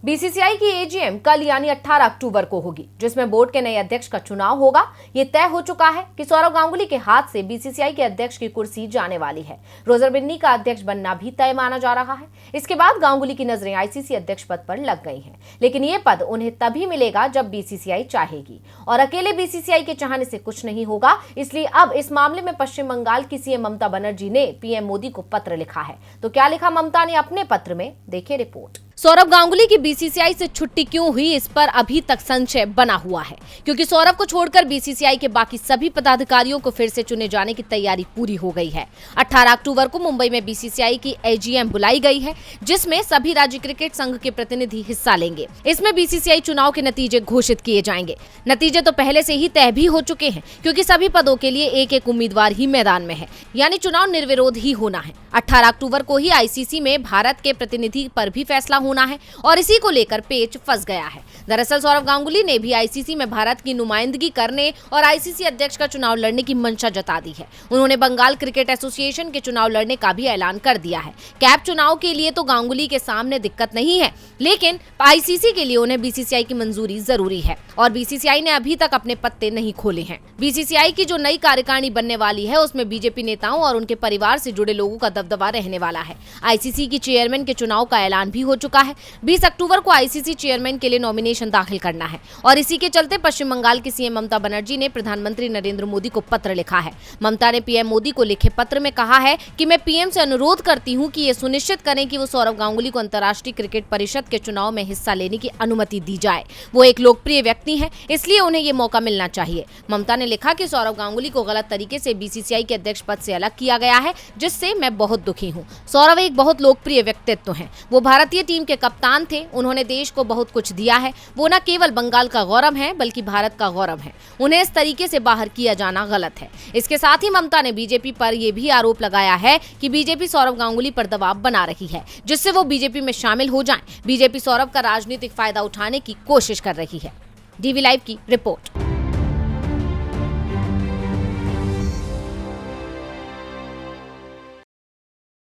BCCI की AGM कल यानी 18 अक्टूबर को होगी, जिसमें बोर्ड के नए अध्यक्ष का चुनाव होगा। ये तय हो चुका है कि सौरव गांगुली के हाथ से बीसीसीआई के अध्यक्ष की कुर्सी जाने वाली है। रोजर बिन्नी का अध्यक्ष बनना भी तय माना जा रहा है। इसके बाद गांगुली की नजरें आईसीसी अध्यक्ष पद पर लग गई हैं, लेकिन ये पद उन्हें तभी मिलेगा जब बीसीसीआई चाहेगी, और अकेले बीसीसीआई के चाहने से कुछ नहीं होगा। इसलिए अब इस मामले में पश्चिम बंगाल की सीएम ममता बनर्जी ने पीएम मोदी को पत्र लिखा है। तो क्या लिखा ममता ने अपने पत्र में, देखिए रिपोर्ट। सौरव गांगुली की बीसीसीआई से छुट्टी क्यों हुई, इस पर अभी तक संशय बना हुआ है, क्योंकि सौरव को छोड़कर बीसीसीआई के बाकी सभी पदाधिकारियों को फिर से चुने जाने की तैयारी पूरी हो गई है। 18 अक्टूबर को मुंबई में बीसीसीआई की एजीएम बुलाई गई है, जिसमें सभी राज्य क्रिकेट संघ के प्रतिनिधि हिस्सा लेंगे। इसमें बीसीसीआई चुनाव के नतीजे घोषित किए जाएंगे। नतीजे तो पहले से ही तय भी हो चुके हैं, क्योंकि सभी पदों के लिए एक एक उम्मीदवार ही मैदान में है, यानी चुनाव निर्विरोध ही होना है। 18 अक्टूबर को ही आईसीसी में भारत के प्रतिनिधि पर भी फैसला होना है, और इसी को लेकर पेच फंस गया है। दरअसल सौरव गांगुली ने भी आईसीसी में भारत की नुमाइंदगी करने और आईसीसी अध्यक्ष का चुनाव लड़ने की मंशा जता दी है। उन्होंने बंगाल क्रिकेट एसोसिएशन के चुनाव लड़ने का भी ऐलान कर दिया है। कैप चुनाव के लिए तो गांगुली के सामने दिक्कत नहीं है, लेकिन आईसीसी के लिए उन्हें बीसीसीआई की मंजूरी जरूरी है, और बीसीसीआई ने अभी तक अपने पत्ते नहीं खोले हैं। बीसीसीआई की जो नई कार्यकारिणी बनने वाली है, उसमें बीजेपी नेताओं और उनके परिवार से जुड़े लोगों का दबदबा रहने वाला है। आईसीसी की चेयरमैन के चुनाव का ऐलान भी हो चुका है। 20 अक्टूबर को आईसीसी चेयरमैन के लिए नॉमिनेशन दाखिल करना है, और इसी के चलते पश्चिम बंगाल की सीएम ममता बनर्जी ने प्रधानमंत्री नरेंद्र मोदी को पत्र लिखा है। ममता ने पीएम मोदी को लिखे पत्र में कहा है कि मैं पीएम से अनुरोध करती हूं कि ये सुनिश्चित करें कि वो सौरव गांगुली को अंतर्राष्ट्रीय क्रिकेट परिषद के चुनाव में हिस्सा लेने की अनुमति दी जाए। वो एक लोकप्रिय व्यक्ति हैं, इसलिए उन्हें ये मौका मिलना चाहिए। ममता ने लिखा कि सौरव गांगुली को गलत तरीके से बीसीसीआई के अध्यक्ष पद से अलग किया गया है, जिससे मैं बहुत दुखी हूँ। सौरव एक बहुत लोकप्रिय व्यक्तित्व हैं। वो भारतीय टीम के कप्तान थे। उन्होंने देश को बहुत कुछ दिया है। वो न केवल बंगाल का गौरव है, बल्कि भारत का गौरव है। उन्हें इस तरीके से बाहर किया जाना गलत है। इसके साथ ही ममता ने बीजेपी पर यह भी आरोप लगाया है कि बीजेपी सौरव गांगुली पर दबाव बना रही है, जिससे वो बीजेपी में शामिल हो जाएं। बीजेपी सौरव का राजनीतिक फायदा उठाने की कोशिश कर रही है। डीवी लाइव की रिपोर्ट।